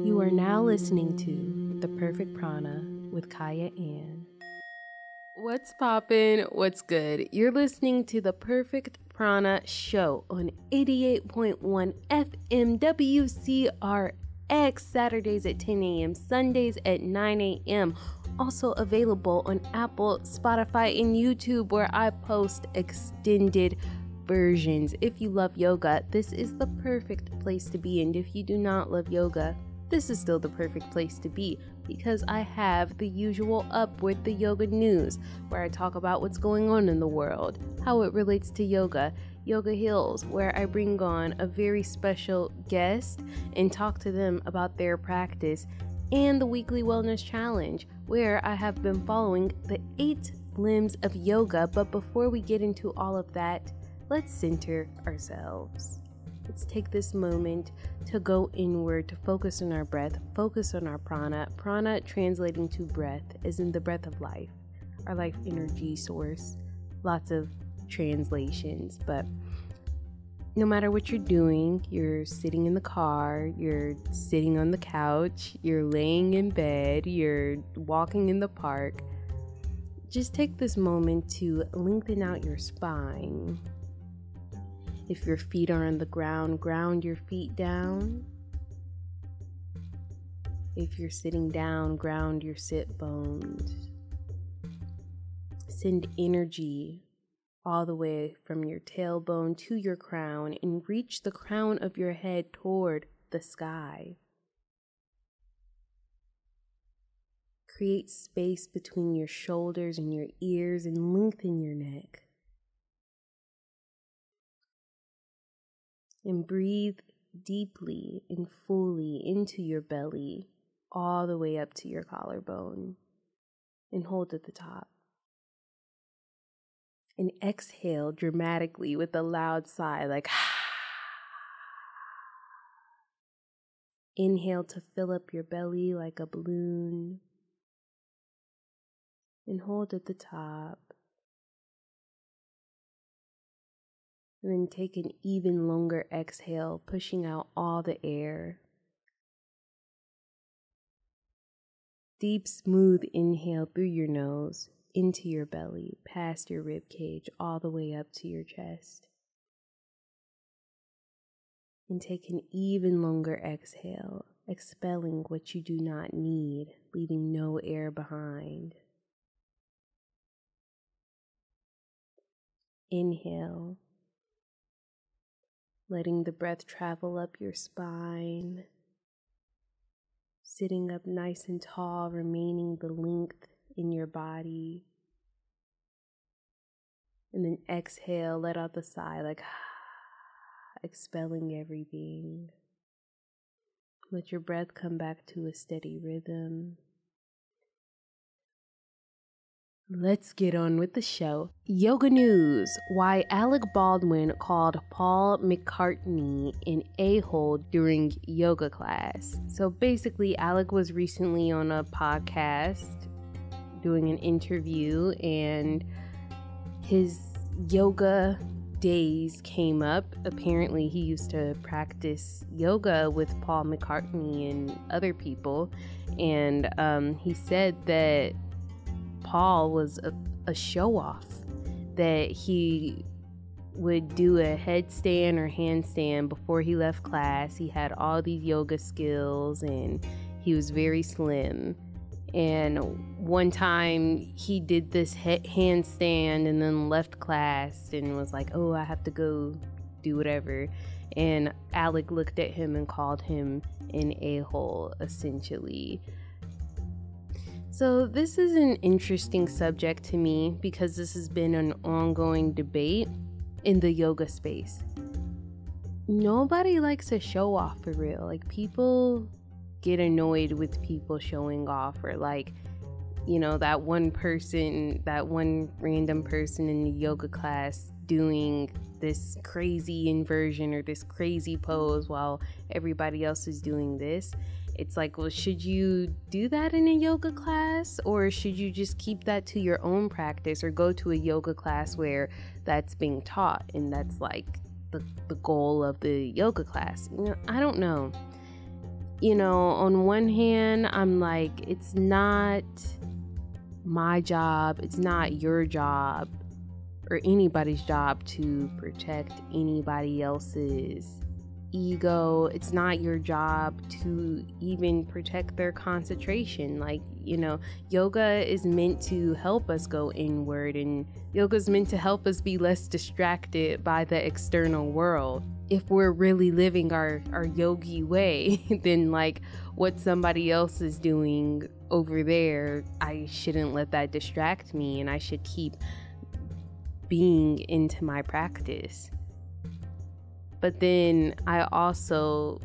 You are now listening to The Perfect Prana with Kyah Ann. What's poppin'? What's good? You're listening to The Perfect Prana show on 88.1 FM WCRX, Saturdays at 10 a.m., Sundays at 9 a.m. Also available on Apple, Spotify, and YouTube, where I post extended versions. If you love yoga, this is the perfect place to be. And if you do not love yoga, this is still the perfect place to be, because I have the usual Up with the Yoga News, where I talk about what's going on in the world, how it relates to yoga, Yoga Hills, where I bring on a very special guest and talk to them about their practice, and the Weekly Wellness Challenge, where I have been following the 8 limbs of yoga. But before we get into all of that, let's center ourselves. Let's take this moment to go inward, to focus on our breath, focus on our prana. Prana, translating to breath, is in the breath of life, our life energy source. Lots of translations, but no matter what you're doing, you're sitting in the car, you're sitting on the couch, you're laying in bed, you're walking in the park, just take this moment to lengthen out your spine. If your feet are on the ground, ground your feet down. If you're sitting down, ground your sit bones. Send energy all the way from your tailbone to your crown and reach the crown of your head toward the sky. Create space between your shoulders and your ears and lengthen your neck. And breathe deeply and fully into your belly, all the way up to your collarbone, and hold at the top. And exhale dramatically with a loud sigh, like inhale to fill up your belly like a balloon, and hold at the top. And then take an even longer exhale, pushing out all the air. Deep, smooth inhale through your nose, into your belly, past your rib cage, all the way up to your chest. And take an even longer exhale, expelling what you do not need, leaving no air behind. Inhale, letting the breath travel up your spine, sitting up nice and tall, remaining the length in your body. And then exhale, let out the sigh, like expelling everything. Let your breath come back to a steady rhythm. Let's get on with the show. Yoga news: why Alec Baldwin called Paul McCartney an a-hole during yoga class. So basically, Alec was recently on a podcast doing an interview, and his yoga days came up. Apparently, he used to practice yoga with Paul McCartney and other people, and he said that Paul was a show-off, that he would do a headstand or handstand before he left class. He had all these yoga skills, and he was very slim. And one time he did this handstand and then left class and was like, oh, I have to go do whatever. And Alec looked at him and called him an a-hole, essentially. So this is an interesting subject to me, because this has been an ongoing debate in the yoga space. Nobody likes to show off for real. Like, people get annoyed with people showing off, or like, you know, that one random person in the yoga class doing this crazy inversion or this crazy pose while everybody else is doing this. It's like, well, should you do that in a yoga class, or should you just keep that to your own practice, or go to a yoga class where that's being taught and that's like the goal of the yoga class? You know, I don't know. On one hand, I'm like, it's not my job, it's not your job or anybody's job to protect anybody else's ego. It's not your job to even protect their concentration. Yoga is meant to help us go inward, and yoga is meant to help us be less distracted by the external world. If we're really living our yogi way, then what somebody else is doing over there, I shouldn't let that distract me, and I should keep being into my practice. But then I also,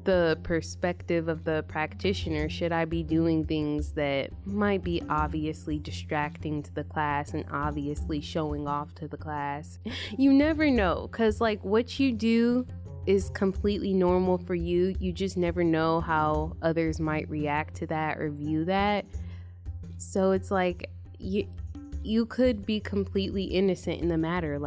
the perspective of the practitioner, should I be doing things that might be obviously distracting to the class and obviously showing off to the class? You never know, because what you do is completely normal for you. You just never know how others might react to that or view that. So it's you could be completely innocent in the matter.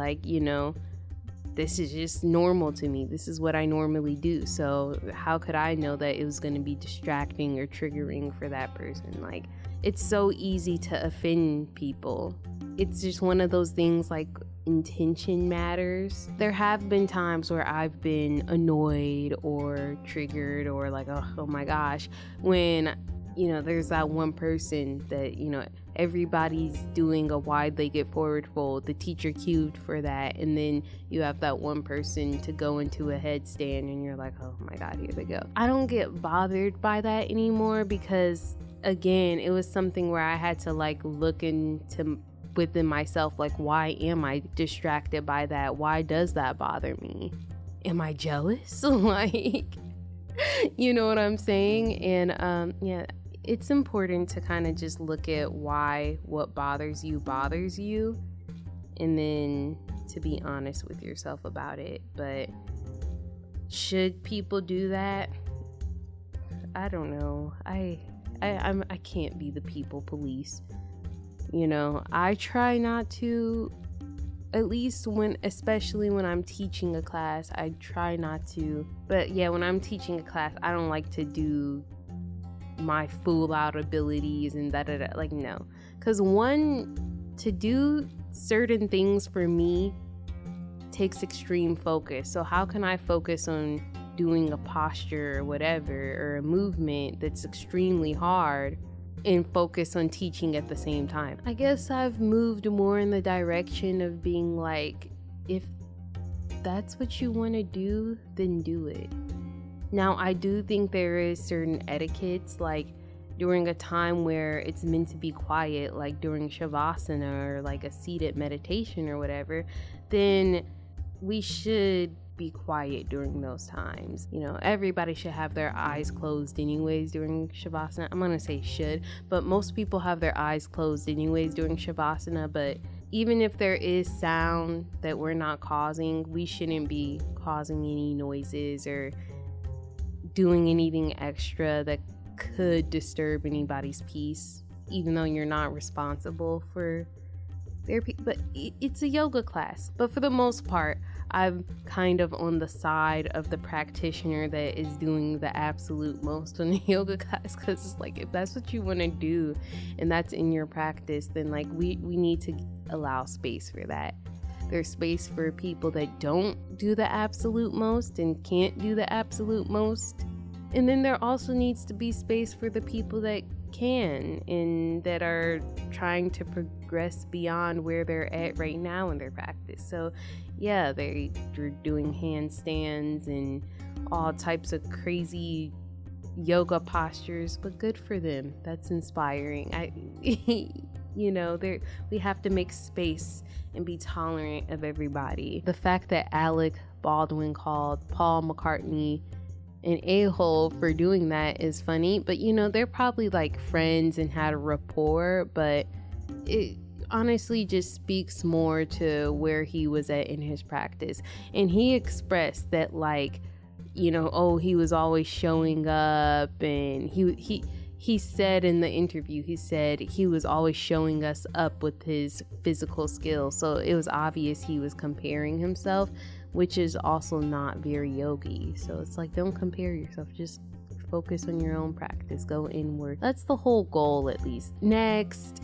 This is just normal to me. This is what I normally do. So how could I know that it was going to be distracting or triggering for that person? It's so easy to offend people. It's just one of those things, intention matters. There have been times where I've been annoyed or triggered or oh my gosh, when there's that one person that everybody's doing a wide-legged forward fold, the teacher cued for that, and then you have that one person to go into a headstand and you're like, oh my god, here they go. I don't get bothered by that anymore, because again, it was something where I had to look into within myself, why am I distracted by that? Why does that bother me? Am I jealous? You know what I'm saying? And yeah, it's important to kind of just look at why what bothers you, and then to be honest with yourself about it. But should people do that? I don't know. I can't be the people police. I try not to, at least especially when I'm teaching a class, I try not to. But yeah, when I'm teaching a class, I don't like to do my fool out abilities and no, because to do certain things for me takes extreme focus. So how can I focus on doing a posture or whatever, or a movement that's extremely hard, and focus on teaching at the same time? I guess I've moved more in the direction of being if that's what you want to do, then do it. Now, I do think there is certain etiquettes, during a time where it's meant to be quiet, during Shavasana or a seated meditation or whatever, then we should be quiet during those times. Everybody should have their eyes closed anyways during Shavasana. I'm going to say should, but most people have their eyes closed anyways during Shavasana. But even if there is sound that we're not causing, we shouldn't be causing any noises or doing anything extra that could disturb anybody's peace, even though you're not responsible for their peace. But it's a yoga class. But for the most part, I'm kind of on the side of the practitioner that is doing the absolute most on the yoga class, because it's if that's what you want to do and that's in your practice, then we need to allow space for that. There's space for people that don't do the absolute most and can't do the absolute most. And then there also needs to be space for the people that can and that are trying to progress beyond where they're at right now in their practice. So yeah, they're doing handstands and all types of crazy yoga postures, but good for them. That's inspiring. We have to make space and be tolerant of everybody. The fact that Alec Baldwin called Paul McCartney an a-hole for doing that is funny, but they're probably friends and had a rapport, but it honestly just speaks more to where he was at in his practice. And he expressed that he was always showing up, and he said in the interview, he was always showing us up with his physical skills. So it was obvious he was comparing himself, which is also not very yogi. So it's like, don't compare yourself. Just focus on your own practice. Go inward. That's the whole goal, at least. Next,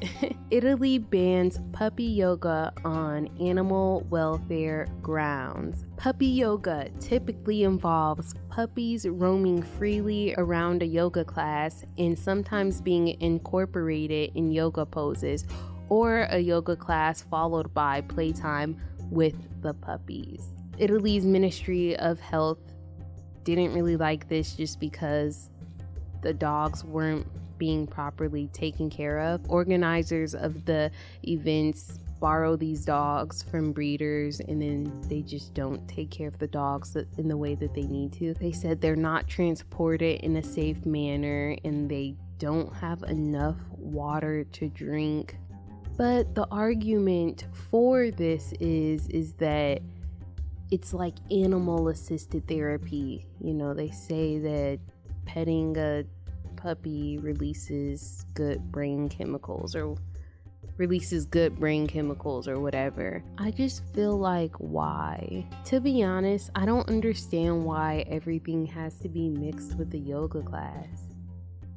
Italy bans puppy yoga on animal welfare grounds. Puppy yoga typically involves puppies roaming freely around a yoga class and sometimes being incorporated in yoga poses, or a yoga class followed by playtime with the puppies. Italy's Ministry of Health didn't really like this just because the dogs weren't being properly taken care of. Organizers of the events borrow these dogs from breeders and then they just don't take care of the dogs in the way that they need to. They said they're not transported in a safe manner and they don't have enough water to drink. But the argument for this is that it's like animal assisted therapy. You know, they say that petting a puppy releases good brain chemicals or whatever. I just feel like, why? To be honest, I don't understand why everything has to be mixed with the yoga class.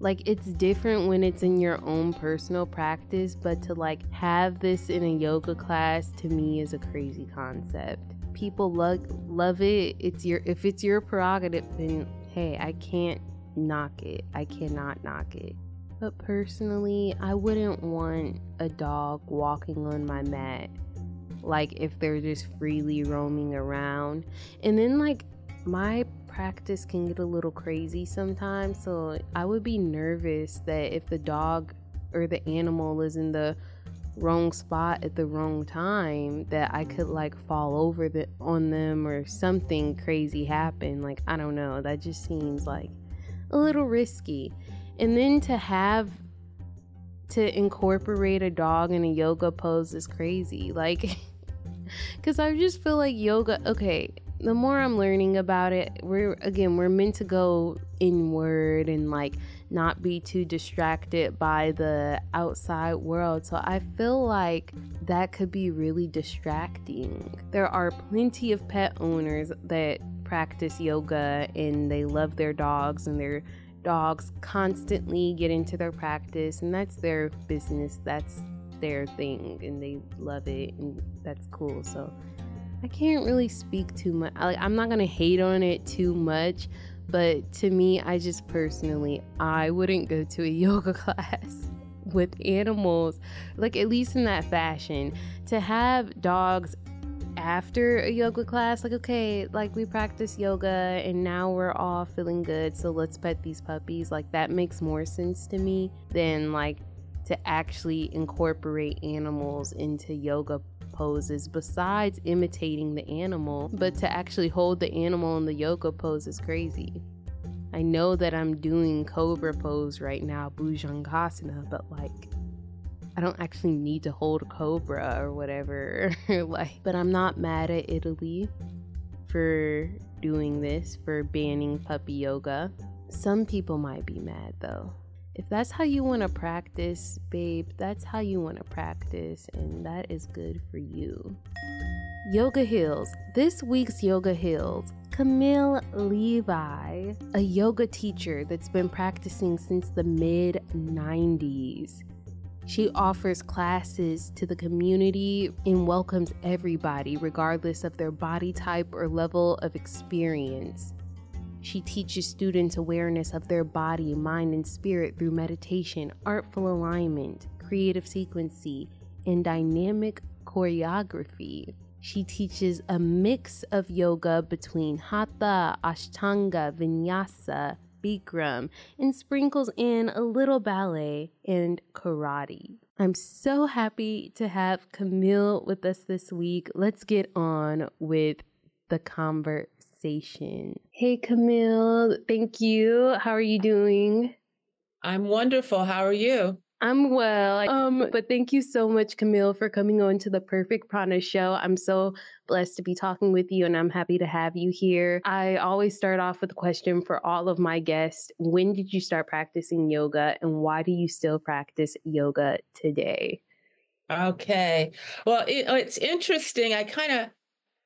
Like, it's different when it's in your own personal practice, but to like have this in a yoga class, to me, is a crazy concept. People love it. If it's your prerogative, then hey, I can't knock it. I cannot knock it. But personally, I wouldn't want a dog walking on my mat, like if they're just freely roaming around. And then like my practice can get a little crazy sometimes, so I would be nervous that if the dog or the animal is in the wrong spot at the wrong time, that I could like fall over on them or something crazy happen. Like, I don't know, that just seems like a little risky. And then to incorporate a dog in a yoga pose is crazy, like because I just feel like yoga, okay, the more I'm learning about it, we're meant to go inward and like not be too distracted by the outside world. So I feel like that could be really distracting. There are plenty of pet owners that practice yoga and they love their dogs, and their dogs constantly get into their practice, and that's their business, that's their thing, and they love it, and that's cool. So I can't really speak too much. I'm not gonna hate on it too much, but to me, I just personally, I wouldn't go to a yoga class with animals, like at least in that fashion. To have dogs after a yoga class, like, okay, like we practice yoga and now we're all feeling good, so let's pet these puppies. Like, that makes more sense to me than like to actually incorporate animals into yoga poses, besides imitating the animal. But to actually hold the animal in the yoga pose is crazy. I know that I'm doing cobra pose right now, Bhujangasana, but like I don't actually need to hold a cobra or whatever. Like, but I'm not mad at Italy for doing this, for banning puppy yoga. Some people might be mad though. If that's how you want to practice, babe, that's how you want to practice, and that is good for you. Yoga heals. This week's yoga heals. Camille Levi, a yoga teacher that's been practicing since the mid-90s. She offers classes to the community and welcomes everybody, regardless of their body type or level of experience. She teaches students awareness of their body, mind, and spirit through meditation, artful alignment, creative sequencing, and dynamic choreography. She teaches a mix of yoga between Hatha, Ashtanga, Vinyasa, Bikram, and sprinkles in a little ballet and karate. I'm so happy to have Camille with us this week. Let's get on with the conversation. Hey, Camille, thank you. How are you doing? I'm wonderful. How are you? I'm well. But thank you so much, Camille, for coming on to the Perfect Prana Show. I'm so blessed to be talking with you, and I'm happy to have you here. I always start off with a question for all of my guests. When did you start practicing yoga, and why do you still practice yoga today? Okay. Well, it's interesting. I kind of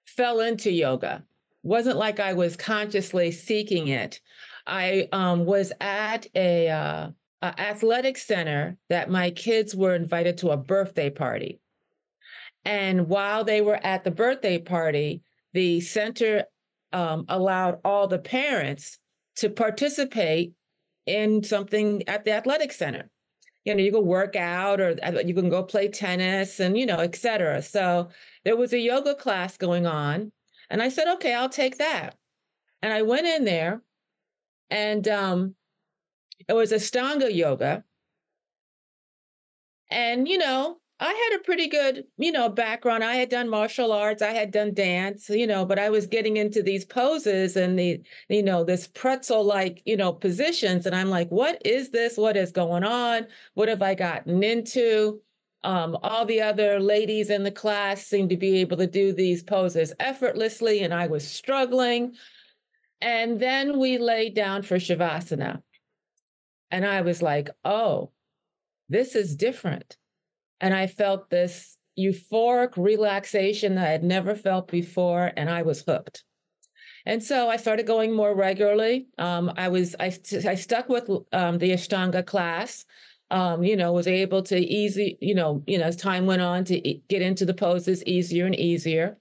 fell into yoga. Wasn't like I was consciously seeking it. I was at a athletic center that my kids were invited to a birthday party. And while they were at the birthday party, the center allowed all the parents to participate in something at the athletic center. You can work out or you can go play tennis and, et cetera. So there was a yoga class going on. And I said, okay, I'll take that. And I went in there and it was Ashtanga yoga. And, I had a pretty good, background. I had done martial arts. I had done dance, but I was getting into these poses and this pretzel-like, positions. And I'm like, what is this? What is going on? What have I gotten into? All the other ladies in the class seemed to be able to do these poses effortlessly, and I was struggling. And then we laid down for Shavasana. And I was like, oh, this is different. And I felt this euphoric relaxation that I had never felt before, and I was hooked. And so I started going more regularly. I stuck with the Ashtanga class. Was able to as time went on to get into the poses easier and easier,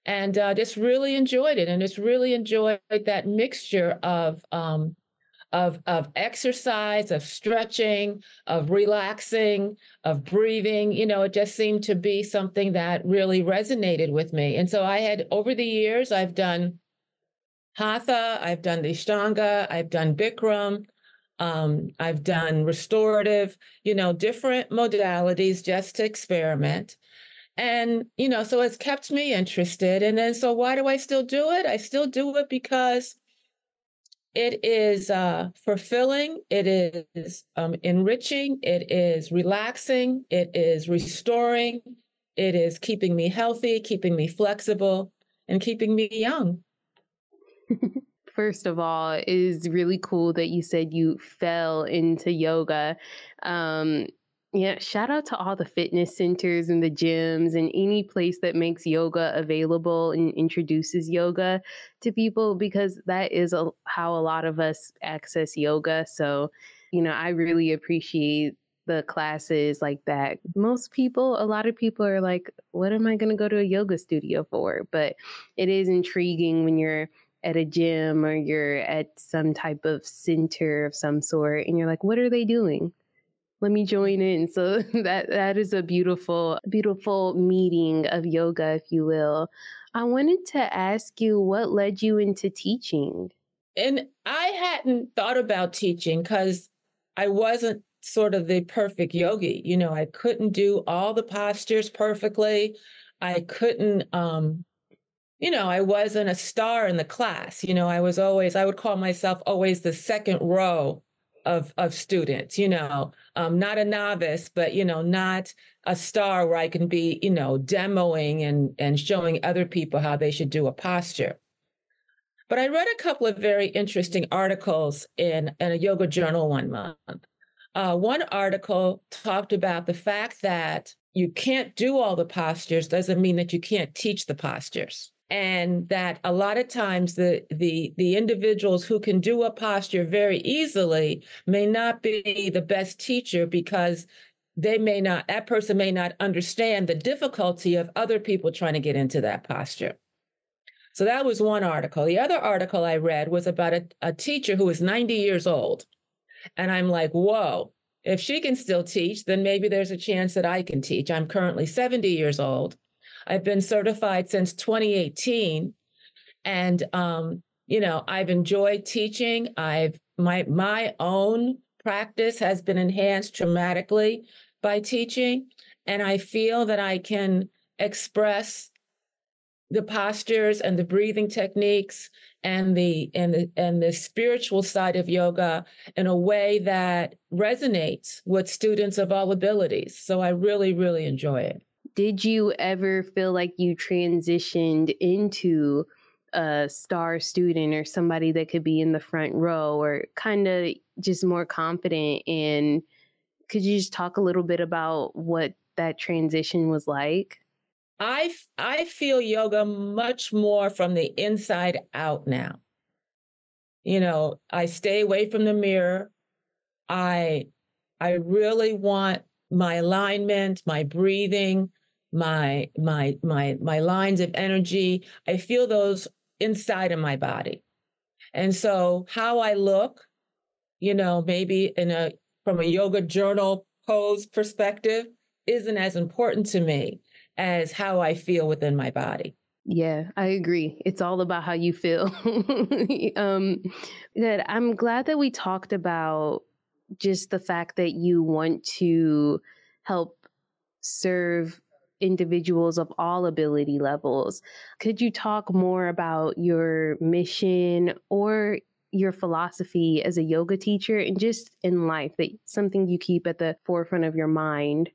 and just really enjoyed it. And just really enjoyed that mixture of exercise, of stretching, of relaxing, of breathing. It just seemed to be something that really resonated with me. And so I had, over the years, I've done Hatha, I've done the Ashtanga, I've done Bikram, I've done restorative, different modalities just to experiment. And, so it's kept me interested. And then, so why do I still do it? I still do it because it is fulfilling, it is enriching, it is relaxing, it is restoring, it is keeping me healthy, keeping me flexible, and keeping me young. First of all, it is really cool that you said you fell into yoga. Shout out to all the fitness centers and the gyms and any place that makes yoga available and introduces yoga to people, because that is how a lot of us access yoga. So, I really appreciate the classes like that. A lot of people are like, what am I going to go to a yoga studio for? But it is intriguing when you're at a gym or you're at some type of center of some sort and you're like, what are they doing? Let me join in. So that is a beautiful, beautiful meeting of yoga, if you will. I wanted to ask you, what led you into teaching? And I hadn't thought about teaching because I wasn't sort of the perfect yogi. I couldn't do all the postures perfectly. I couldn't, I wasn't a star in the class. I would call myself always the second row of students, not a novice, but, not a star where I can be, demoing and showing other people how they should do a posture. But I read a couple of very interesting articles in a yoga journal one month. One article talked about the fact that you can't do all the postures doesn't mean that you can't teach the postures. And that a lot of times the individuals who can do a posture very easily may not be the best teacher because that person may not understand the difficulty of other people trying to get into that posture. So that was one article. The other article I read was about a teacher who was 90 years old. And I'm like, whoa, if she can still teach, then maybe there's a chance that I can teach. I'm currently 70 years old. I've been certified since 2018. And, I've enjoyed teaching. My own practice has been enhanced dramatically by teaching. And I feel that I can express the postures and the breathing techniques and the spiritual side of yoga in a way that resonates with students of all abilities. So I really, really enjoy it. Did you ever feel like you transitioned into a star student or somebody that could be in the front row or kind of just more confident? And could you just talk a little bit about what that transition was like? I feel yoga much more from the inside out now. I stay away from the mirror. I really want my alignment, my breathing, my lines of energy. I feel those inside of my body. And so how I look, maybe from a yoga journal pose perspective, isn't as important to me as how I feel within my body. Yeah, I agree. It's all about how you feel. Good. I'm glad that we talked about just the fact that you want to help serve individuals of all ability levels. Could you talk more about your mission or your philosophy as a yoga teacher and just in life, that something you keep at the forefront of your mind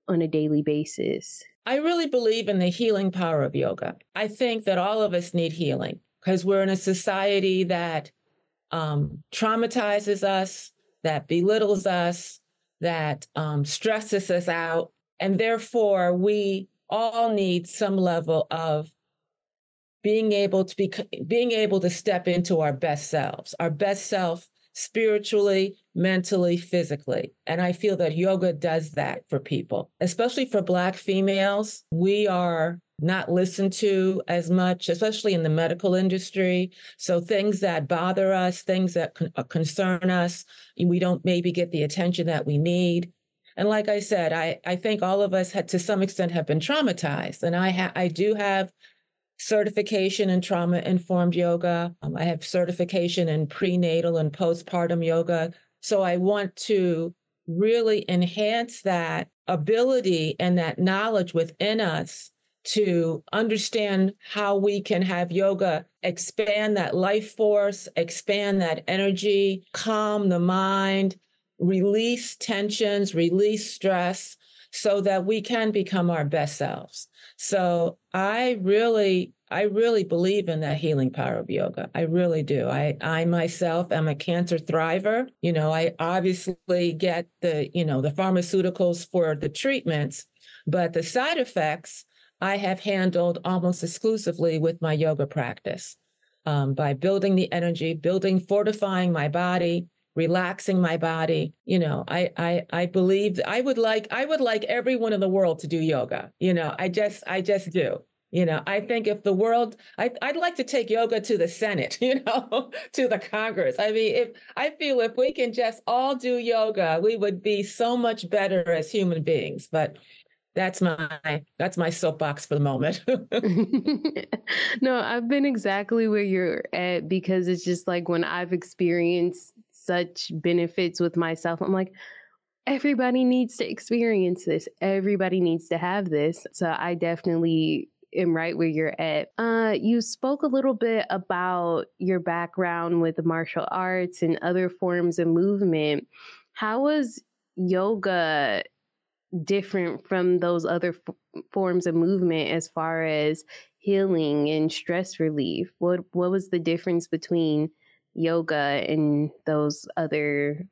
on a daily basis? I really believe in the healing power of yoga. I think that all of us need healing because we're in a society that traumatizes us, that belittles us, that stresses us out. And therefore, we all need some level of being able to step into our best self spiritually, mentally, physically. And I feel that yoga does that for people, especially for Black females. We are not listened to as much, especially in the medical industry. So things that bother us, things that concern us, we don't maybe get the attention that we need. And like I said, I think all of us to some extent have been traumatized. And I do have certification in trauma-informed yoga. I have certification in prenatal and postpartum yoga. So I want to really enhance that ability and that knowledge within us to understand how we can have yoga expand that life force, expand that energy, calm the mind, release tensions, release stress, so that we can become our best selves. So I really believe in that healing power of yoga. I really do. I myself am a cancer thriver. I obviously get the pharmaceuticals for the treatments, but the side effects I have handled almost exclusively with my yoga practice, by building the energy, fortifying my body, relaxing my body. I believe I would like everyone in the world to do yoga. I just do. I think if the world, I'd like to take yoga to the Senate, to the Congress. I mean, if we can just all do yoga, we would be so much better as human beings. But that's my soapbox for the moment. No, I've been exactly where you're at, because it's just like when I've experienced such benefits with myself, I'm like, everybody needs to experience this. Everybody needs to have this. So I definitely am right where you're at. You spoke a little bit about your background with the martial arts and other forms of movement. How was yoga different from those other forms of movement as far as healing and stress relief? What was the difference between yoga and those other?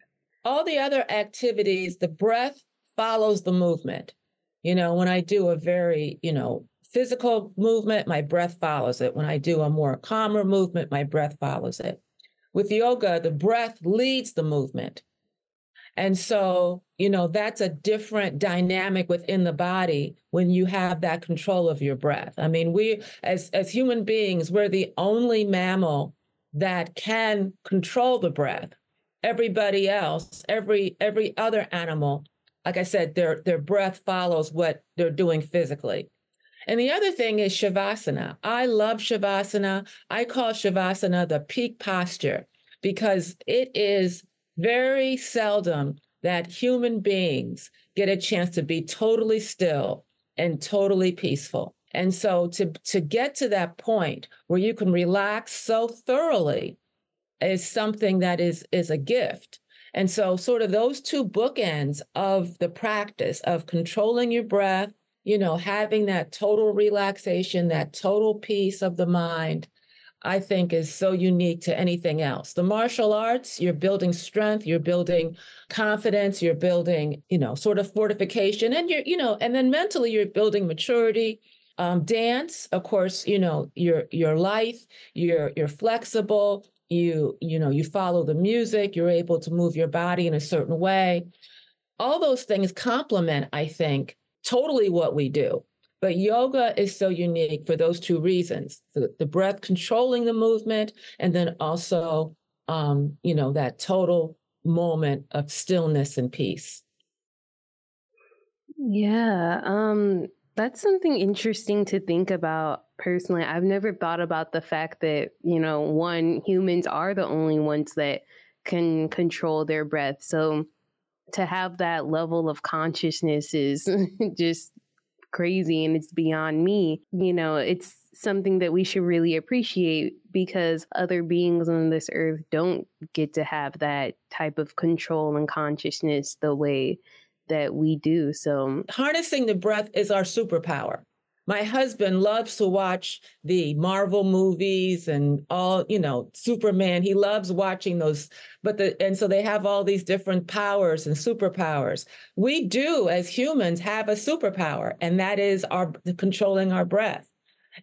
All the other activities, the breath follows the movement. When I do a very, physical movement, my breath follows it. When I do a more calmer movement, my breath follows it. With yoga, the breath leads the movement. And so, that's a different dynamic within the body when you have that control of your breath. I mean, we, as human beings, we're the only mammal that can control the breath. Everybody else, every other animal, like I said, their breath follows what they're doing physically. And the other thing is Shavasana. I love Shavasana. I call Shavasana the peak posture, because it is very seldom that human beings get a chance to be totally still and totally peaceful. And so to get to that point where you can relax so thoroughly is something that is a gift. And so sort of those two bookends of the practice of controlling your breath, having that total relaxation, that total peace of the mind, I think is so unique to anything else. The martial arts, you're building strength, you're building confidence, you're building, sort of fortification, and and then mentally you're building maturity, Dance, of course, you're lithe, you're flexible, you follow the music, you're able to move your body in a certain way. All those things complement, I think, totally what we do. But yoga is so unique for those two reasons: the breath controlling the movement, and then also, that total moment of stillness and peace. Yeah, that's something interesting to think about personally. I've never thought about the fact that, one, humans are the only ones that can control their breath. So to have that level of consciousness is just crazy, and it's beyond me. It's something that we should really appreciate, because other beings on this earth don't get to have that type of control and consciousness the way that we do. So harnessing the breath is our superpower. My husband loves to watch the Marvel movies and all, Superman. He loves watching those, and so they have all these different powers and superpowers. We do, as humans, have a superpower, and that is controlling our breath.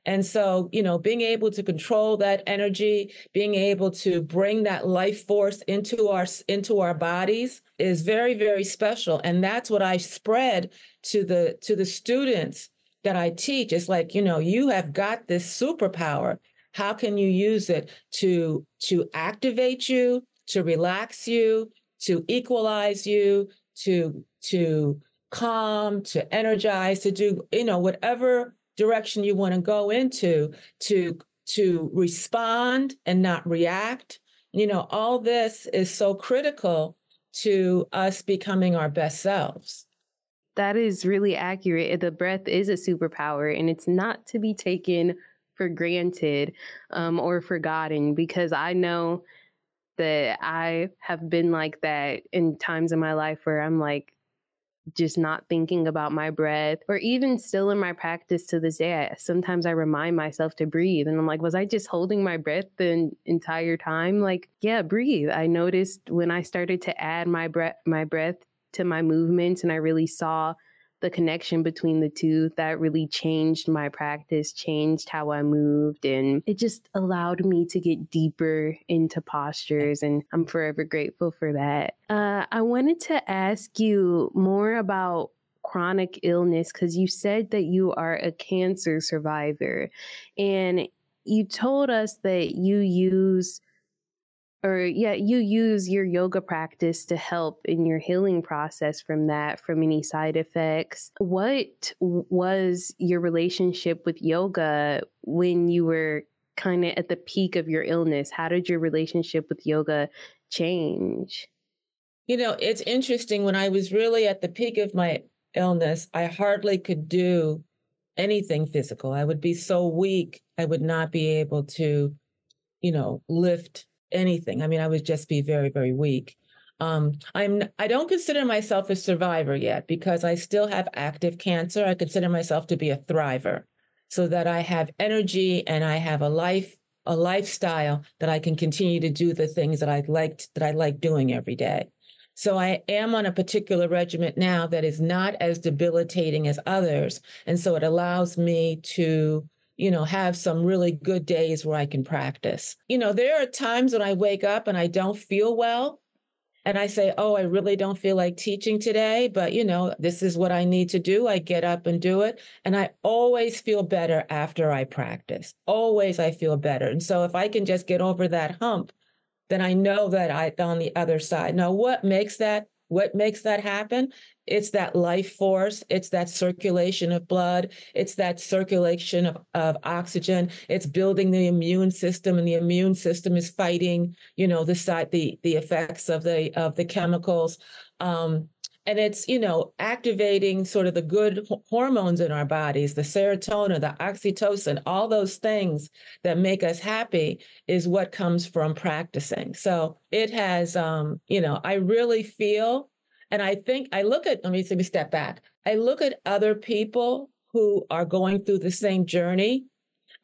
And so, being able to control that energy, being able to bring that life force into our bodies is very, very special. And that's what I spread to the students that I teach. It's like, you have got this superpower. How can you use it to activate you, to relax you, to equalize you, to calm, to energize, to do, whatever direction you want to go into, to respond and not react. All this is so critical to us becoming our best selves. That is really accurate. The breath is a superpower, and it's not to be taken for granted or forgotten, because I know that I have been like that in times in my life where I'm like, just not thinking about my breath, or even still in my practice to this day, sometimes I remind myself to breathe, and I'm like, was I just holding my breath the entire time? Like, yeah, breathe. I noticed when I started to add my breath to my movements, and I really saw the connection between the two, that really changed my practice, changed how I moved, and it just allowed me to get deeper into postures, and I'm forever grateful for that. I wanted to ask you more about chronic illness, because you said that you are a cancer survivor, and you told us that you use your yoga practice to help in your healing process from any side effects. What was your relationship with yoga when you were kind of at the peak of your illness? How did your relationship with yoga change? It's interesting. When I was really at the peak of my illness, I hardly could do anything physical. I would be so weak. I would not be able to, lift anything. I mean, I would just be very, very weak. I don't consider myself a survivor yet, because I still have active cancer. I consider myself to be a thriver, so that I have energy and I have a lifestyle that I can continue to do the things that I like doing every day. So I am on a particular regimen now that is not as debilitating as others. And so it allows me to have some really good days where I can practice. There are times when I wake up and I don't feel well, and I say, oh, I really don't feel like teaching today, but this is what I need to do. I get up and do it. And I always feel better after I practice. Always I feel better. And so if I can just get over that hump, then I know that I'm on the other side. Now, what makes that happen? It's that life force. It's that circulation of blood. It's that circulation of oxygen. It's building the immune system, and the immune system is fighting, the effects of the chemicals. And it's, activating sort of the good hormones in our bodies, the serotonin, the oxytocin, all those things that make us happy is what comes from practicing. So it has, I really feel, and I think let me step back. I look at other people who are going through the same journey,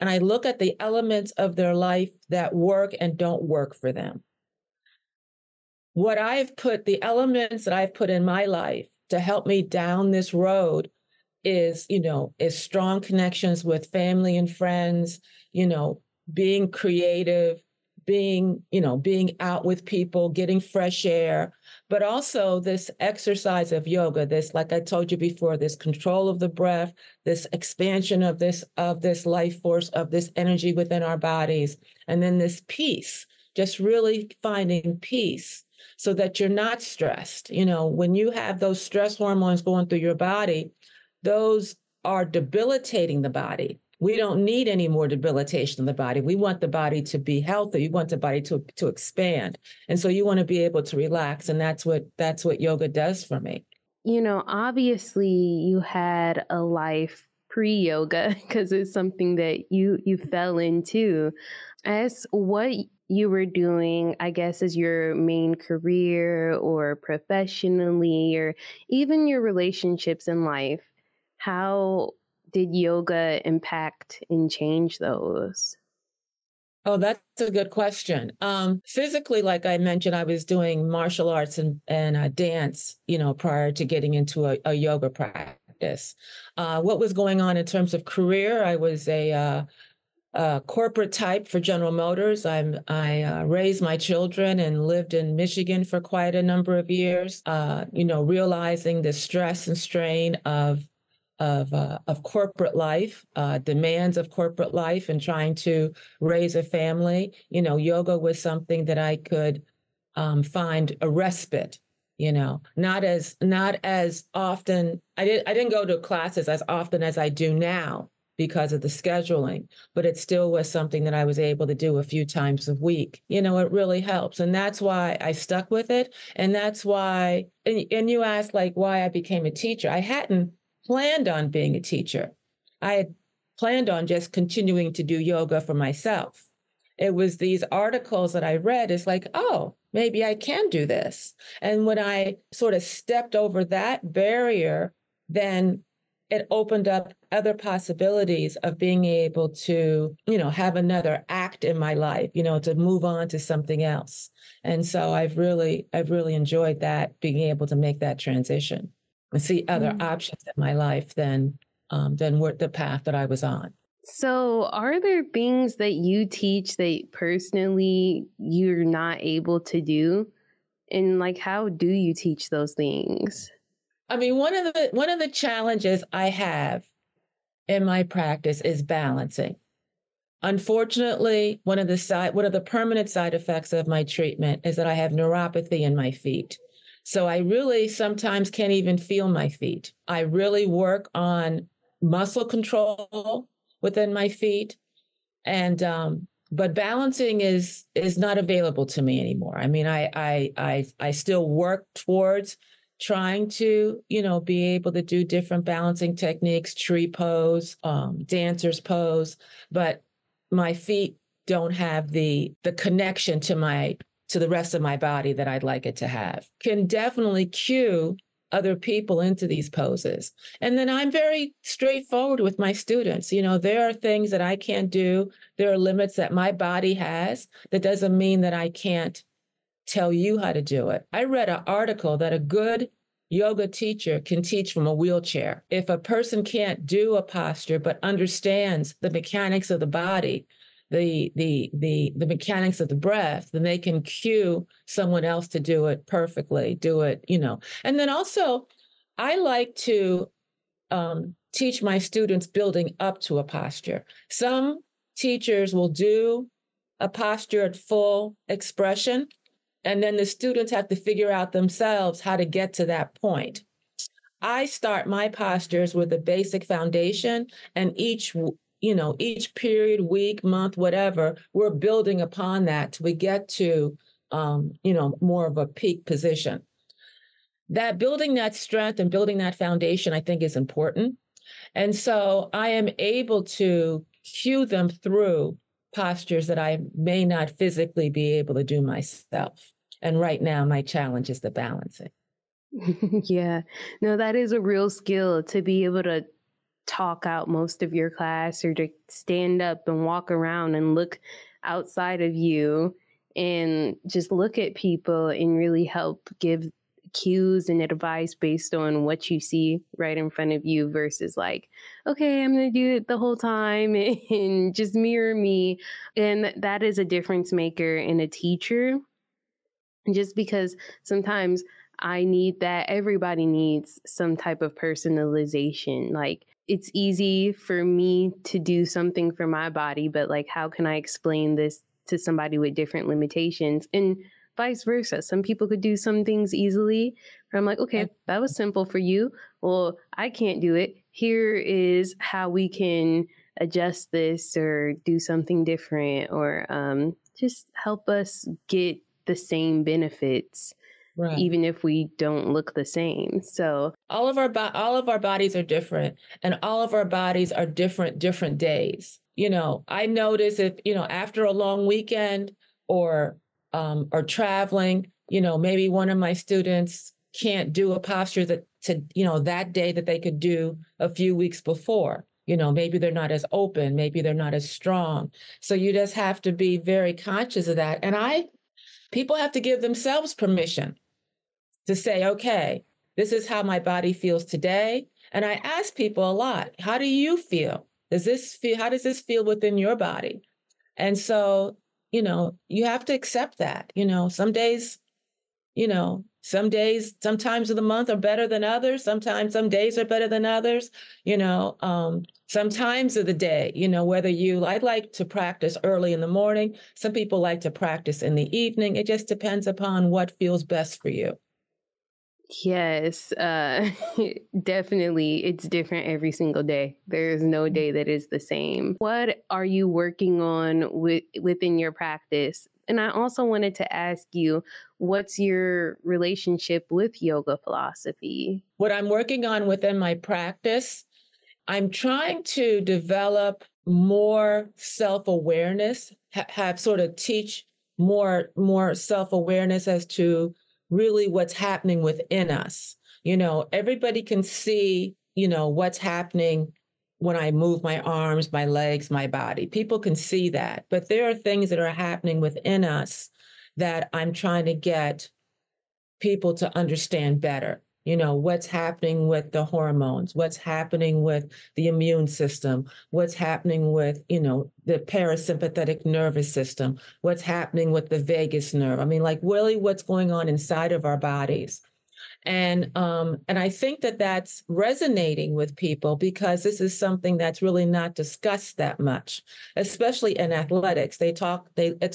and I look at the elements of their life that work and don't work for them. The elements that I've put in my life to help me down this road is strong connections with family and friends, being creative, being out with people, getting fresh air, but also this exercise of yoga, this, like I told you before, this control of the breath, this expansion of this life force, of this energy within our bodies, and then this peace, just really finding peace so that you're not stressed. When you have those stress hormones going through your body, those are debilitating the body. We don't need any more debilitation in the body. We want the body to be healthy. You want the body to expand. And so you want to be able to relax. And that's what yoga does for me. Obviously you had a life pre-yoga because it's something that you fell into. As what you were doing, I guess, as your main career or professionally, or even your relationships in life, how did yoga impact and change those? Oh, that's a good question. Physically, like I mentioned, I was doing martial arts and dance, prior to getting into a yoga practice. What was going on in terms of career? I was a corporate type for General Motors. I raised my children and lived in Michigan for quite a number of years. Realizing the stress and strain of corporate life, demands of corporate life, and trying to raise a family. Yoga was something that I could find a respite. Not as often. I didn't go to classes as often as I do now because of the scheduling, but it still was something that I was able to do a few times a week. It really helps. And that's why I stuck with it. And that's why, and you asked why I became a teacher. I hadn't planned on being a teacher. I had planned on just continuing to do yoga for myself. It was these articles that I read. It's oh, maybe I can do this. And when I sort of stepped over that barrier, then it opened up other possibilities of being able to, have another act in my life, to move on to something else. And so I've really enjoyed that, being able to make that transition and see other options in my life than the path that I was on. So are there things that you teach that personally you're not able to do? And how do you teach those things? I mean, one of the challenges I have in my practice is balancing. Unfortunately, one of the permanent side effects of my treatment is that I have neuropathy in my feet. So I really sometimes can't even feel my feet. I really work on muscle control within my feet, and but balancing is not available to me anymore. I mean, I still work towards trying to, be able to do different balancing techniques, tree pose, dancer's pose, but my feet don't have the connection to the rest of my body that I'd like it to have. Can definitely cue other people into these poses. And then I'm very straightforward with my students. There are things that I can't do. There are limits that my body has. That doesn't mean that I can't tell you how to do it. I read an article that a good yoga teacher can teach from a wheelchair. If a person can't do a posture but understands the mechanics of the body, the mechanics of the breath, then they can cue someone else to do it perfectly, And then also, I like to teach my students building up to a posture. Some teachers will do a posture at full expression, and then the students have to figure out themselves how to get to that point. I start my postures with a basic foundation, and each period, week, month, whatever, we're building upon that till we get to, more of a peak position. That building that strength and building that foundation, I think, is important. And so I am able to cue them through postures that I may not physically be able to do myself. And right now, my challenge is the balancing. Yeah, no, that is a real skill to be able to talk out most of your class, or to stand up and walk around and look outside of you and just look at people and really help give cues and advice based on what you see right in front of you versus like, okay, I'm going to do it the whole time and just mirror me. And that is a difference maker in a teacher, just because sometimes I need that. Everybody needs some type of personalization. Like, it's easy for me to do something for my body, but like, how can I explain this to somebody with different limitations? And vice versa. Some people could do some things easily. I'm like, okay, that was simple for you. Well, I can't do it. Here is how we can adjust this or do something different, or just help us get the same benefits, right, even if we don't look the same. So all of our bodies are different, and all of our bodies are different days. I notice if, after a long weekend or traveling, maybe one of my students can't do a posture that day that they could do a few weeks before. Maybe they're not as open, maybe they're not as strong. So you just have to be very conscious of that. And people have to give themselves permission to say, okay, this is how my body feels today. And I ask people a lot, how do you feel? How does this feel within your body? And so, you have to accept that. Some times of the month are better than others. Sometimes some days are better than others. Some times of the day, I like to practice early in the morning. Some people like to practice in the evening. It just depends upon what feels best for you. Yes, definitely. It's different every single day. There's no day that is the same. What are you working on within your practice? And I also wanted to ask you, what's your relationship with yoga philosophy? What I'm working on within my practice, I'm trying to develop more self-awareness, have sort of teach more self-awareness as to really what's happening within us. Everybody can see, what's happening when I move my arms, my legs, my body. People can see that. But there are things that are happening within us that I'm trying to get people to understand better. What's happening with the hormones, what's happening with the immune system, what's happening with, the parasympathetic nervous system, what's happening with the vagus nerve. I mean, like really what's going on inside of our bodies. And I think that that's resonating with people because this is something that's really not discussed that much, especially in athletics. It's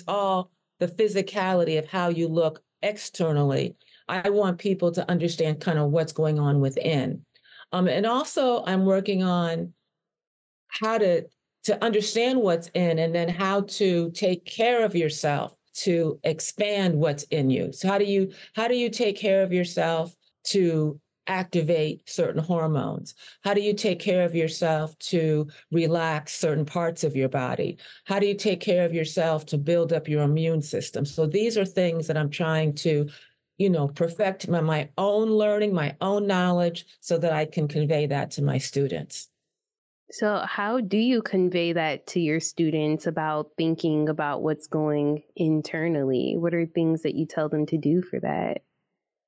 all the physicality of how you look externally. I want people to understand kind of what's going on within. And also I'm working on how to understand what's in, and then how to take care of yourself to expand what's in you. So how do you take care of yourself to activate certain hormones? How do you take care of yourself to relax certain parts of your body? How do you take care of yourself to build up your immune system? So these are things that I'm trying to perfect my own learning, my own knowledge, so that I can convey that to my students. So how do you convey that to your students about thinking about what's going internally? What are things that you tell them to do for that?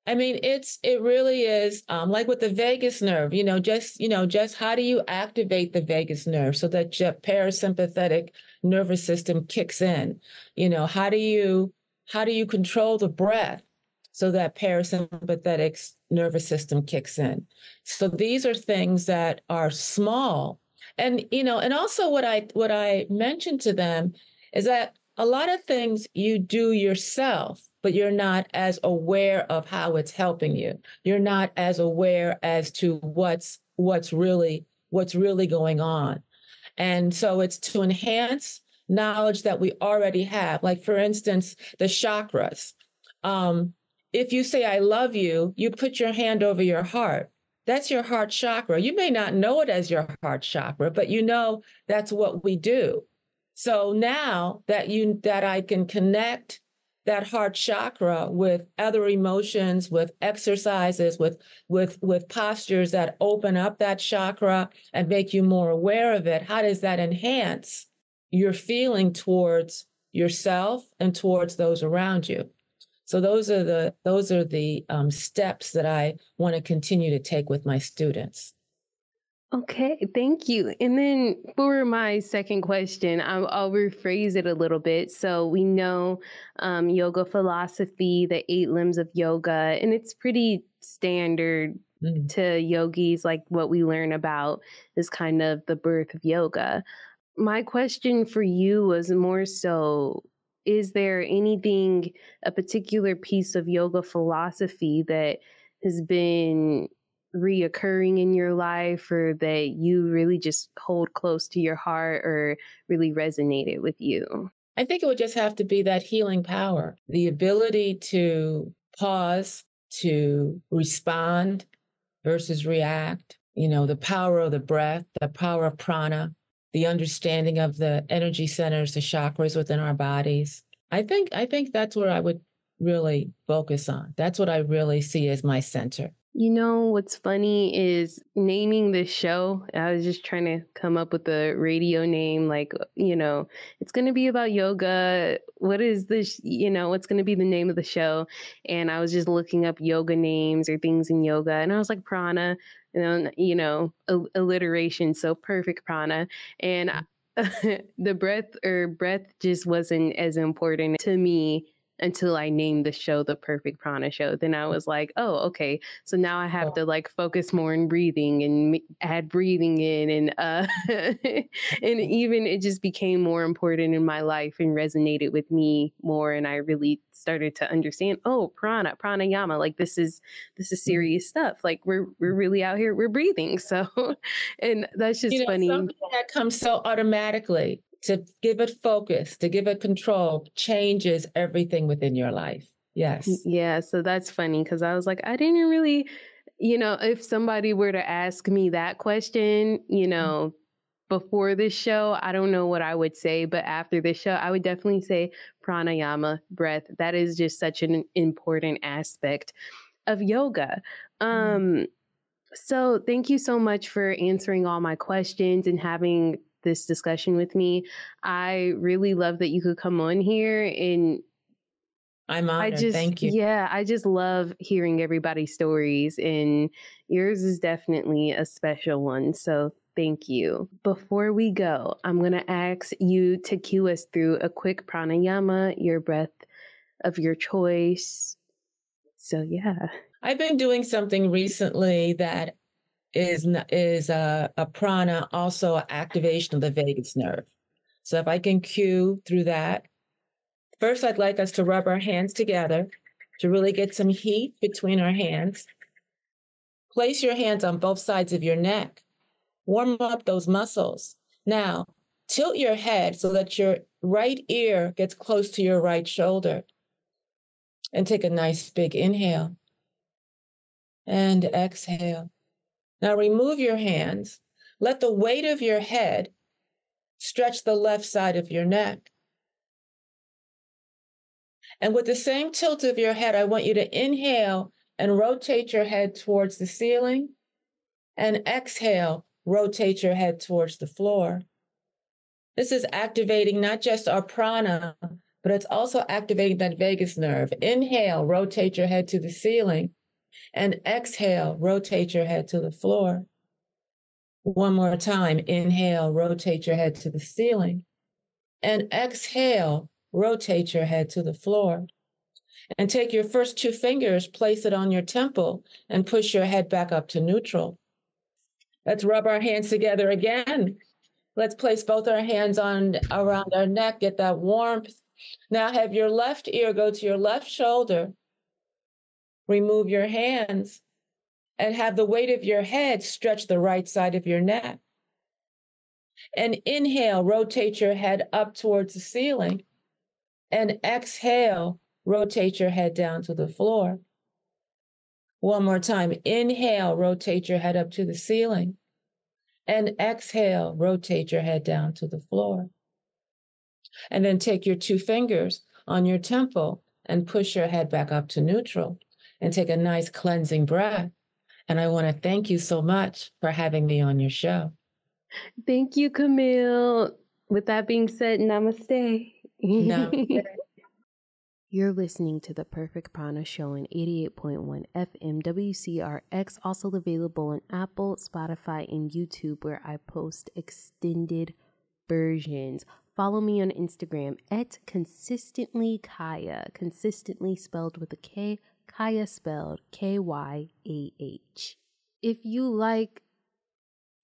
I mean, it really is like with the vagus nerve, just how do you activate the vagus nerve so that your parasympathetic nervous system kicks in? How do you control the breath so that parasympathetic nervous system kicks in? So these are things that are small. And, and also what I mentioned to them is that a lot of things you do yourself, but you're not as aware of how it's helping you. You're not as aware as to what's really going on. And so it's to enhance knowledge that we already have. Like, for instance, the chakras. If you say, I love you, you put your hand over your heart. That's your heart chakra. You may not know it as your heart chakra, but that's what we do. So now that I can connect that heart chakra with other emotions, with exercises, with postures that open up that chakra and make you more aware of it, how does that enhance your feeling towards yourself and towards those around you? So those are the steps that I want to continue to take with my students. Okay, thank you. And then for my second question, I'll rephrase it a little bit. So we know yoga philosophy, the 8 limbs of yoga, and it's pretty standard to yogis. Like what we learn about is kind of the birth of yoga. My question for you was more so, is there anything, a particular piece of yoga philosophy that has been reoccurring in your life or that you really just hold close to your heart or really resonated with you? I think it would just have to be that healing power, the ability to pause, to respond versus react, the power of the breath, the power of prana, the understanding of the energy centers, the chakras within our bodies. I think that's where I would really focus on. That's what I really see as my center. You know, what's funny is naming this show. I was just trying to come up with a radio name, like, it's going to be about yoga. What is this? What's going to be the name of the show? And I was just looking up yoga names or things in yoga. And I was like, Prana, alliteration. So perfect prana. And the breath just wasn't as important to me until I named the show The Perfect Prana Show. Then I was like, oh, okay. So now I have to like focus more on breathing and add breathing in. And and even it just became more important in my life and resonated with me more. And I really started to understand, oh, pranayama, like this is serious stuff. Like we're really out here, we're breathing. So, and that's just funny. Something that comes so automatically. To give it focus, to give it control, changes everything within your life. Yes. Yeah. So that's funny because I was like, I didn't really, if somebody were to ask me that question, before this show, I don't know what I would say. But after this show, I would definitely say pranayama, breath. That is just such an important aspect of yoga. So thank you so much for answering all my questions and having this discussion with me. I really love that you could come on here, and I'm honored. Thank you. Yeah, I just love hearing everybody's stories, and yours is definitely a special one. So thank you. Before we go, I'm going to ask you to cue us through a quick pranayama, your breath of your choice. So yeah. I've been doing something recently that is a prana, also an activation of the vagus nerve. So if I can cue through that. First, I'd like us to rub our hands together to really get some heat between our hands. Place your hands on both sides of your neck. Warm up those muscles. Now, tilt your head so that your right ear gets close to your right shoulder. And take a nice big inhale. And exhale. Now remove your hands. Let the weight of your head stretch the left side of your neck. And with the same tilt of your head, I want you to inhale and rotate your head towards the ceiling. And exhale, rotate your head towards the floor. This is activating not just our prana, but it's also activating that vagus nerve. Inhale, rotate your head to the ceiling. And exhale, rotate your head to the floor. One more time. Inhale, rotate your head to the ceiling. And exhale, rotate your head to the floor. And take your first 2 fingers, place it on your temple, and push your head back up to neutral. Let's rub our hands together again. Let's place both our hands around our neck, get that warmth. Now have your left ear go to your left shoulder. Remove your hands and have the weight of your head stretch the right side of your neck. And inhale, rotate your head up towards the ceiling. And exhale, rotate your head down to the floor. One more time. Inhale, rotate your head up to the ceiling. And exhale, rotate your head down to the floor. And then take your 2 fingers on your temple and push your head back up to neutral. And take a nice cleansing breath. And I want to thank you so much for having me on your show. Thank you, Camille. With that being said, namaste. Namaste. You're listening to the Perfect Prana Show on 88.1 FM WCRX, also available on Apple, Spotify, and YouTube, where I post extended versions. Follow me on Instagram at consistently Kyah, consistently spelled with a K, Kyah spelled Kyah. If you like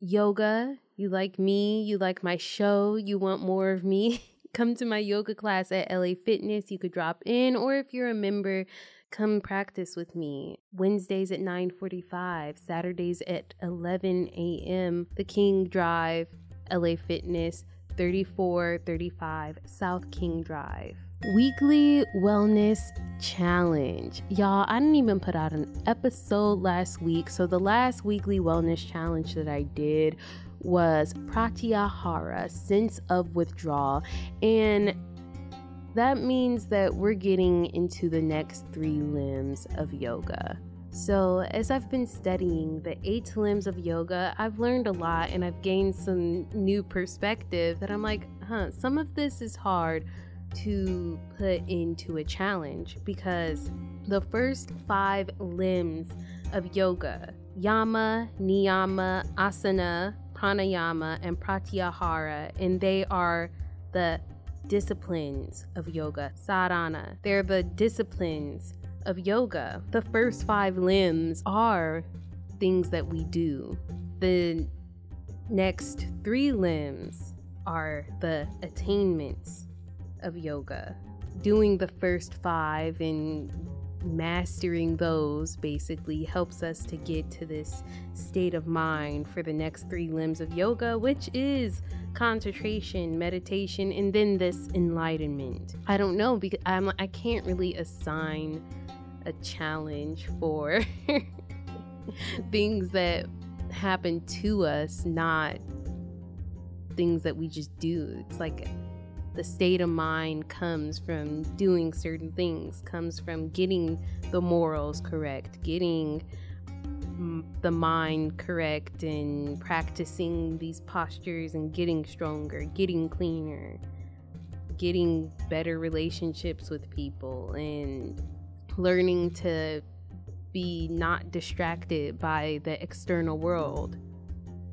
yoga, you like me, you like my show, you want more of me, come to my yoga class at LA Fitness. You could drop in, or if you're a member, come practice with me. Wednesdays at 9:45, Saturdays at 11 a.m. The King Drive, LA Fitness, 3435 South King Drive. Weekly Wellness Challenge. Y'all, I didn't even put out an episode last week. So the last weekly wellness challenge that I did was Pratyahara, sense of withdrawal. And that means that we're getting into the next 3 limbs of yoga. So as I've been studying the 8 limbs of yoga, I've learned a lot and I've gained some new perspective that I'm like, some of this is hard to put into a challenge, because the first 5 limbs of yoga, yama, niyama, asana, pranayama, and pratyahara, and they are the disciplines of yoga. Sadhana, they're the disciplines of yoga. The first 5 limbs are things that we do. The next 3 limbs are the attainments of yoga. Doing the first 5 and mastering those basically helps us to get to this state of mind for the next 3 limbs of yoga, which is concentration, meditation, and then this enlightenment. I don't know, because I can't really assign a challenge for things that happen to us, not things that we just do. It's like the state of mind comes from doing certain things, comes from getting the morals correct, getting the mind correct, and practicing these postures and getting stronger, getting cleaner, getting better relationships with people, and learning to be not distracted by the external world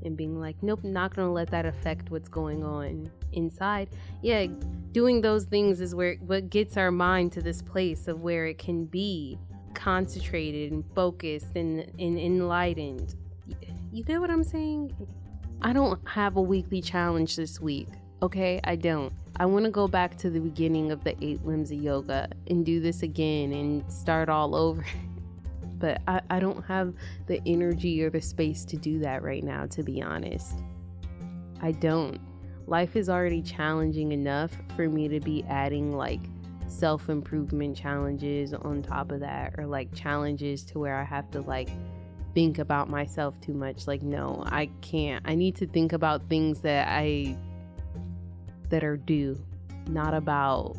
and being like, nope, not gonna let that affect what's going on inside. Yeah, doing those things is what gets our mind to this place of where it can be concentrated and focused and enlightened. You get what I'm saying? I don't have a weekly challenge this week, okay? I don't. I want to go back to the beginning of the 8 limbs of yoga and do this again and start all over. But I don't have the energy or the space to do that right now, to be honest. I don't. Life is already challenging enough for me to be adding like self-improvement challenges on top of that, or like challenges to where I have to like think about myself too much. Like, no, I can't. I need to think about things that are due, not about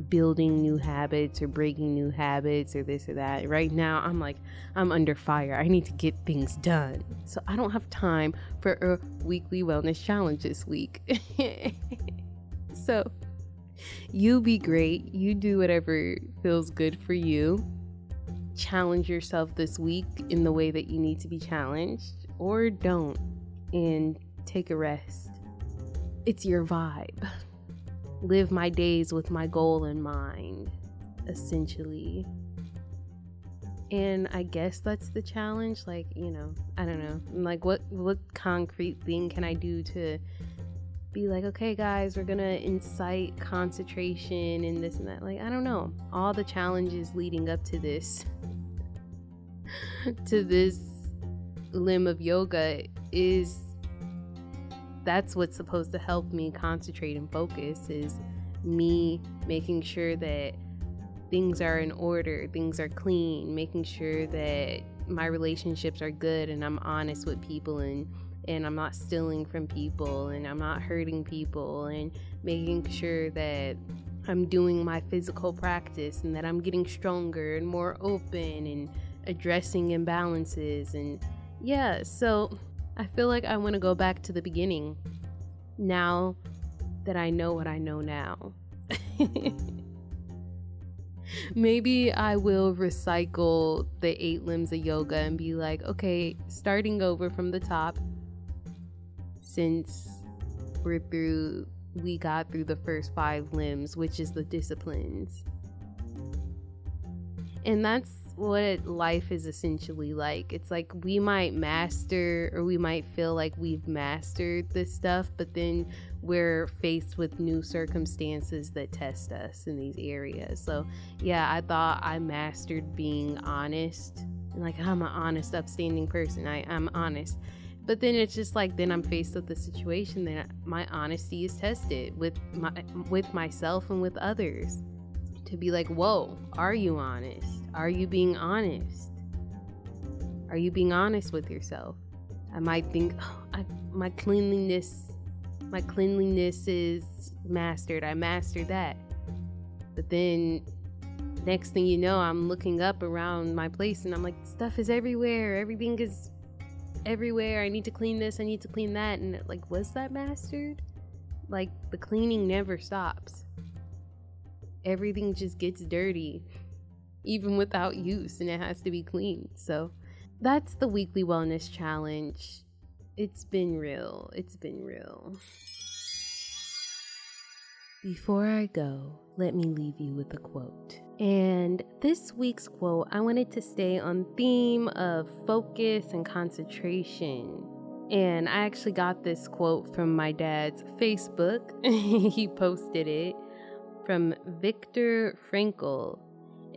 building new habits or breaking new habits or this or that. Right now I'm under fire. I need to get things done, so I don't have time for a weekly wellness challenge this week. So you be great, you do whatever feels good for you. Challenge yourself this week in the way that you need to be challenged, or don't, and take a rest. It's your vibe. Live my days with my goal in mind, essentially. And I guess that's the challenge. Like, you know, I don't know. Like, what concrete thing can I do to be like, okay, guys, we're gonna incite concentration and this and that? Like, I don't know. All the challenges leading up to this, to this limb of yoga is, that's what's supposed to help me concentrate and focus, is me making sure that things are in order, things are clean, making sure that my relationships are good and I'm honest with people, and I'm not stealing from people, and I'm not hurting people, and making sure that I'm doing my physical practice and that I'm getting stronger and more open and addressing imbalances. And yeah, so I feel like I want to go back to the beginning now that I know what I know now. Maybe I will recycle the 8 limbs of yoga and be like, okay, starting over from the top, since we got through the first 5 limbs, which is the disciplines. And that's what life is essentially like. It's like we might master, or we might feel like we've mastered this stuff, but then we're faced with new circumstances that test us in these areas. So yeah, I thought I mastered being honest. Like, I'm an honest, upstanding person. I'm honest. But then it's just like, then I'm faced with the situation that my honesty is tested with myself and with others. To be like, whoa, are you honest? Are you being honest? Are you being honest with yourself? I might think, my cleanliness is mastered. I mastered that. But then next thing you know, I'm looking up around my place and I'm like, stuff is everywhere. Everything is everywhere. I need to clean this. I need to clean that. And like, was that mastered? Like, the cleaning never stops. Everything just gets dirty, even without use, and it has to be clean. So that's the weekly wellness challenge. It's been real. It's been real. Before I go, let me leave you with a quote. And this week's quote, I wanted to stay on theme of focus and concentration. And I actually got this quote from my dad's Facebook. He posted it. From Viktor Frankl.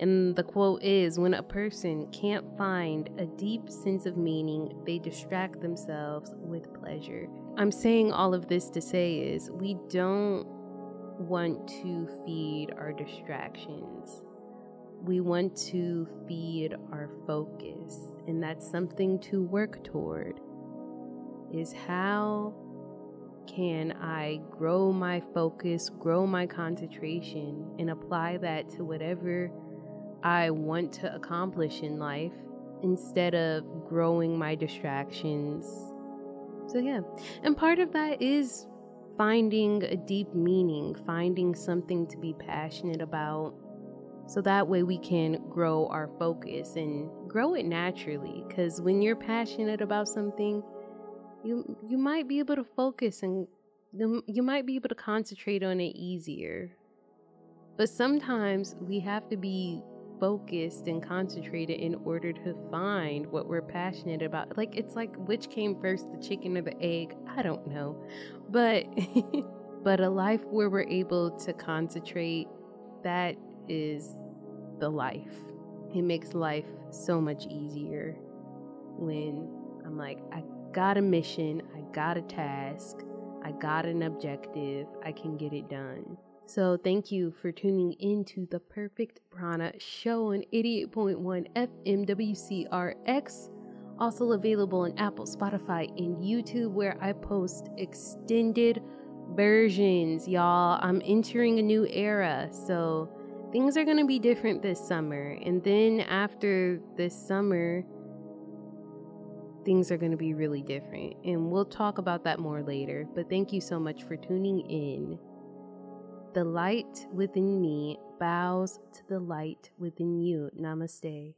And the quote is, when a person can't find a deep sense of meaning, they distract themselves with pleasure. I'm saying all of this to say is, we don't want to feed our distractions. We want to feed our focus. And that's something to work toward, is how can I grow my focus, grow my concentration, and apply that to whatever I want to accomplish in life instead of growing my distractions. So yeah, and part of that is finding a deep meaning, finding something to be passionate about, so that way we can grow our focus and grow it naturally. Because when you're passionate about something, you might be able to focus and you might be able to concentrate on it easier. But sometimes we have to be focused and concentrated in order to find what we're passionate about. Like, it's like, which came first, the chicken or the egg? I don't know. But but a life where we're able to concentrate, that is the life. It makes life so much easier when I'm like, I got a mission, I got a task, I got an objective, I can get it done. So thank you for tuning into the Perfect Prana show on 88.1 FM WCRX. Also available on Apple, Spotify, and YouTube, where I post extended versions. Y'all, I'm entering a new era, so things are going to be different this summer. And then after this summer, things are going to be really different. And we'll talk about that more later. But thank you so much for tuning in. The light within me bows to the light within you. Namaste.